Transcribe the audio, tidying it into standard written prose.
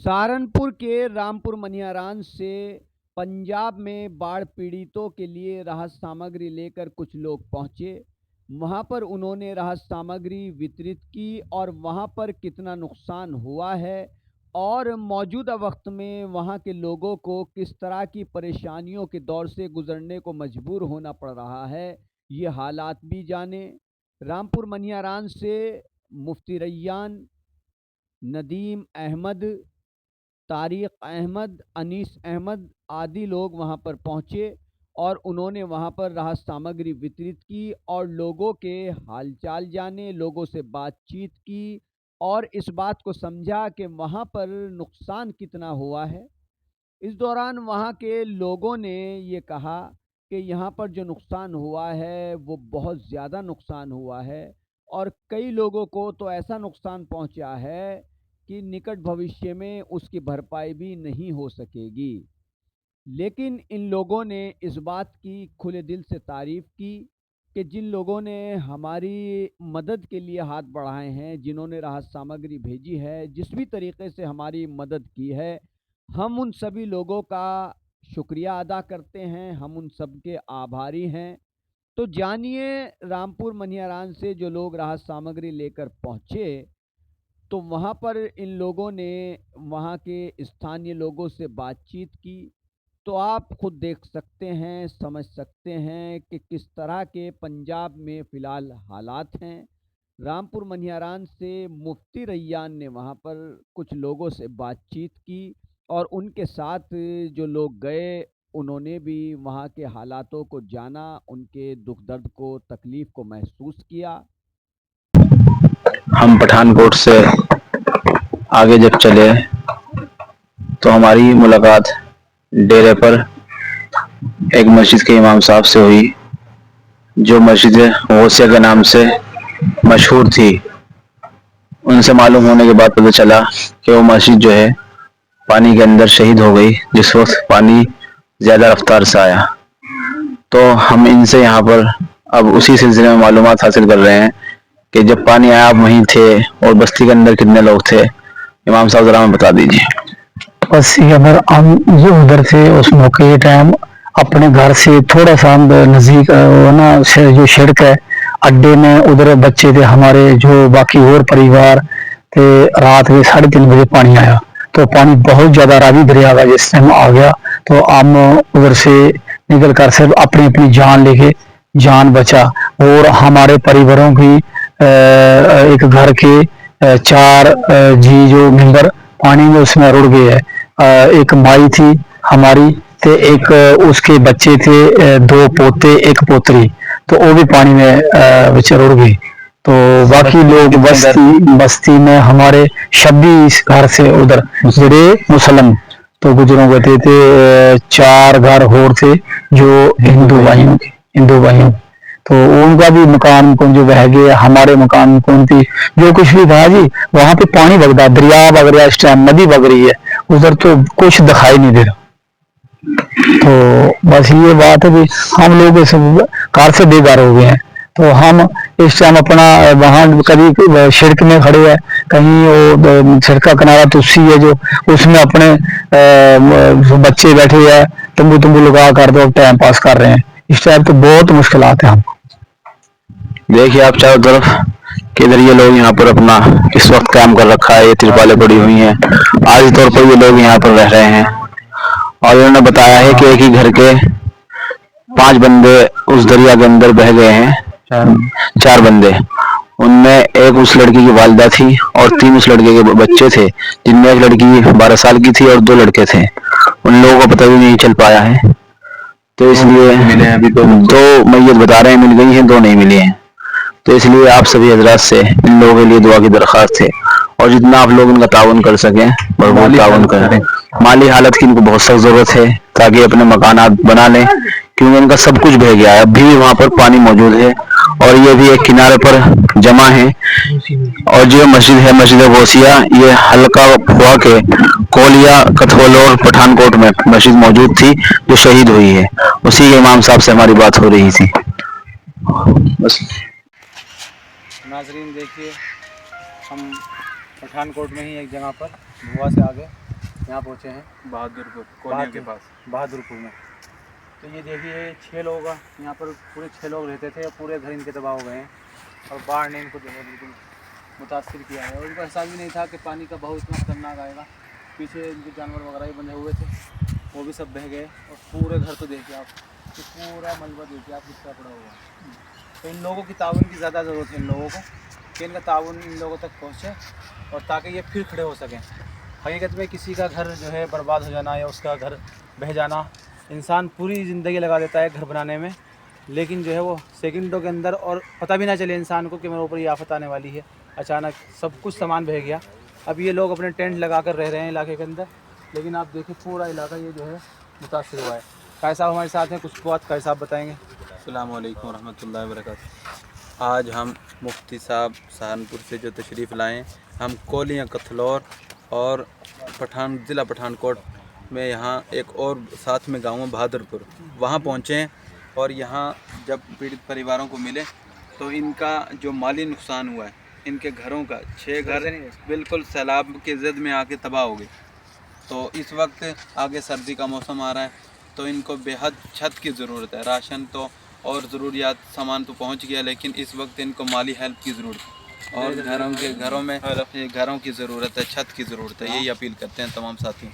सहारनपुर के रामपुर मनियारान से पंजाब में बाढ़ पीड़ितों के लिए राहत सामग्री लेकर कुछ लोग पहुंचे। वहां पर उन्होंने राहत सामग्री वितरित की और वहां पर कितना नुकसान हुआ है और मौजूदा वक्त में वहां के लोगों को किस तरह की परेशानियों के दौर से गुजरने को मजबूर होना पड़ रहा है, ये हालात भी जाने। रामपुर मनियारान से मुफ्ती रैयान, नदीम अहमद, तारिक अहमद, अनीस अहमद आदि लोग वहां पर पहुंचे और उन्होंने वहां पर राहत सामग्री वितरित की और लोगों के हालचाल जाने, लोगों से बातचीत की और इस बात को समझा कि वहां पर नुकसान कितना हुआ है। इस दौरान वहाँ के लोगों ने ये कहा कि यहाँ पर जो नुकसान हुआ है वो बहुत ज़्यादा नुकसान हुआ है और कई लोगों को तो ऐसा नुकसान पहुँचा है कि निकट भविष्य में उसकी भरपाई भी नहीं हो सकेगी। लेकिन इन लोगों ने इस बात की खुले दिल से तारीफ़ की कि जिन लोगों ने हमारी मदद के लिए हाथ बढ़ाए हैं, जिन्होंने राहत सामग्री भेजी है, जिस भी तरीके से हमारी मदद की है, हम उन सभी लोगों का शुक्रिया अदा करते हैं, हम उन सब के आभारी हैं। तो जानिए रामपुर मनियारान से जो लोग राहत सामग्री लेकर पहुँचे, तो वहाँ पर इन लोगों ने वहाँ के स्थानीय लोगों से बातचीत की। तो आप खुद देख सकते हैं, समझ सकते हैं कि किस तरह के पंजाब में फ़िलहाल हालात हैं। रामपुर मनियारान से मुफ्ती रैयान ने वहाँ पर कुछ लोगों से बातचीत की और उनके साथ जो लोग गए, उन्होंने भी वहाँ के हालातों को जाना, उनके दुख दर्द को, तकलीफ़ को महसूस किया। हम पठानकोट से आगे जब चले तो हमारी मुलाकात डेरे पर एक मस्जिद के इमाम साहब से हुई, जो मस्जिद गौसिया के नाम से मशहूर थी। उनसे मालूम होने के बाद पता चला कि वो मस्जिद जो है पानी के अंदर शहीद हो गई जिस वक्त पानी ज़्यादा रफ्तार से आया। तो हम इनसे यहाँ पर अब उसी सिलसिले में मालूमात हासिल कर रहे हैं कि जब पानी आया आप वहीं थे और बस्ती के अंदर कितने लोग थे। इमाम साहब जरा हमें बता दीजिए। बस्ती के अंदर हम ये उधर से उस मौके के टाइम अपने घर से थोड़ा सा नजदीक ना जो सड़क है अड्डे में, उधर बच्चे थे हमारे, जो बाकी और परिवार थे। रात के 3:30 बजे पानी आया, तो पानी बहुत ज्यादा रावी दरिया का जिस टाइम आ गया, तो हम उधर से निकल कर सिर्फ अपनी अपनी जान लेके जान बचा। और हमारे परिवारों की एक घर के 4 जी जो मेंबर पानी में उसमें रुड़ गए हैं। एक माई थी हमारी, ते एक उसके बच्चे थे, 2 पोते 1 पोतरी, तो वो भी पानी में बेचारे रुड़ गए। तो बाकी लोग बस्ती में हमारे 26 घर से उधर जड़े मुसलम तो गुजरों गए थे 4 घर और थे जो हिंदू भाइयों तो उनका भी मकान कौन जो बह गए, हमारे मकान कौन थी, जो कुछ भी था जी। वहां पे पानी बग रहा, दरिया बग रहा, इस टाइम नदी बग रही है, उधर तो कुछ दिखाई नहीं दे रहा। तो बस ये बात है कि हम लोग इस कार से बेघर हो गए हैं। तो हम इस टाइम अपना वहां कभी सड़क में खड़े हैं, कहीं वो सड़क का किनारा तुलसी है जो उसमें अपने बच्चे बैठे हैं, तंबू तंबू लगा कर दो टाइम पास कर रहे हैं। इस टाइम तो बहुत मुश्किलात है हम। देखिए आप चारों तरफ किधर ये लोग यहाँ पर अपना इस वक्त काम कर रखा है, ये तिरपालें पड़ी हुई हैं। आज तौर पर ये लोग यहाँ पर रह रहे हैं और उन्होंने बताया है कि एक ही घर के 5 बंदे उस दरिया के अंदर बह गए हैं। 4 बंदे, उनमें एक उस लड़की की वालिदा थी और 3 उस लड़के के बच्चे थे, जिनमें एक लड़की 12 साल की थी और 2 लड़के थे। उन लोगों का पता भी नहीं चल पाया है, तो इसलिए मिले हैं अभी 2 मैयत बता रहे हैं मिल गई हैं, 2 नहीं मिली हैं। तो इसलिए आप सभी हजरात से इन लोगों के लिए दुआ की दरख्वास्त है और जितना आप लोग इनका ताउन कर सकें भरपूर ताउन करें। माली हालत की इनको बहुत सख्त जरूरत है ताकि अपने मकानात बना लें, क्योंकि इनका सब कुछ बह गया है। अभी वहाँ पर पानी मौजूद है और ये भी एक किनारे पर जमा है। और जो मस्जिद है मस्जिद गौसिया, ये हल्का हुआ के कोलिया, कथोल और पठानकोट में मस्जिद मौजूद थी जो शहीद हुई है। उसी के इमाम साहब से हमारी बात हो रही थी। बस नाजरीन देखिए, हम पठानकोट में ही एक जगह पर भुआ से आगे यहाँ पहुँचे हैं बहादुरपुर कोनिया के पास। बहादुरपुर में। तो ये देखिए 6 लोग यहाँ पर पूरे 6 लोग रहते थे और पूरे घर इनके तबाह हो गए हैं और बाढ़ ने इनको जो है बिल्कुल मुतासिर किया है और इनको एहसास भी नहीं था कि पानी का बहाव इतना खतरनाक आएगा। पीछे इनके जानवर वगैरह भी बंधे हुए थे, वो भी सब बह गए और पूरे घर तो देखिए आप कि पूरा मलबा देखिए आप कितना पड़ा हुआ है। तो इन लोगों की ताउन की ज़्यादा ज़रूरत है इन लोगों को कि इनका ताउन इन लोगों तक पहुँचे और ताकि ये फिर खड़े हो सकें। हकीकत में किसी का घर जो है बर्बाद हो जाना या उसका घर बह जाना, इंसान पूरी ज़िंदगी लगा देता है घर बनाने में, लेकिन जो है वो सेकंडों के अंदर और पता भी ना चले इंसान को कि मेरे ऊपर ये आफत आने वाली है। अचानक सब कुछ सामान बह गया। अब ये लोग अपने टेंट लगा कर रह रहे हैं इलाके के अंदर, लेकिन आप देखिए पूरा इलाका ये जो है मुतासिर हुआ है। कायद साहब हमारे साथ हैं, कुछ बात कायद साहब बताएँगे। अस्सलाम वालेकुम रहमतुल्लाहि व बरकातुहू। आज हम मुफ्ती साहब सहारनपुर से जो तशरीफ़ लाएँ, हम कोलियाँ कथलौर और ज़िला पठानकोट में यहाँ एक और साथ में गाँव है बहादुरपुर, वहाँ पहुँचे हैं और यहाँ जब पीड़ित परिवारों को मिले तो इनका जो माली नुकसान हुआ है, इनके घरों का 6 घर बिल्कुल सैलाब के ज़द में आके तबाह हो गए। तो इस वक्त आगे सर्दी का मौसम आ रहा है तो इनको बेहद छत की ज़रूरत है। राशन तो और ज़रूरियात सामान तो पहुंच गया, लेकिन इस वक्त इनको माली हेल्प की ज़रूरत है और घरों में घरों की ज़रूरत है, छत की ज़रूरत है। यही अपील करते हैं तमाम साथियों।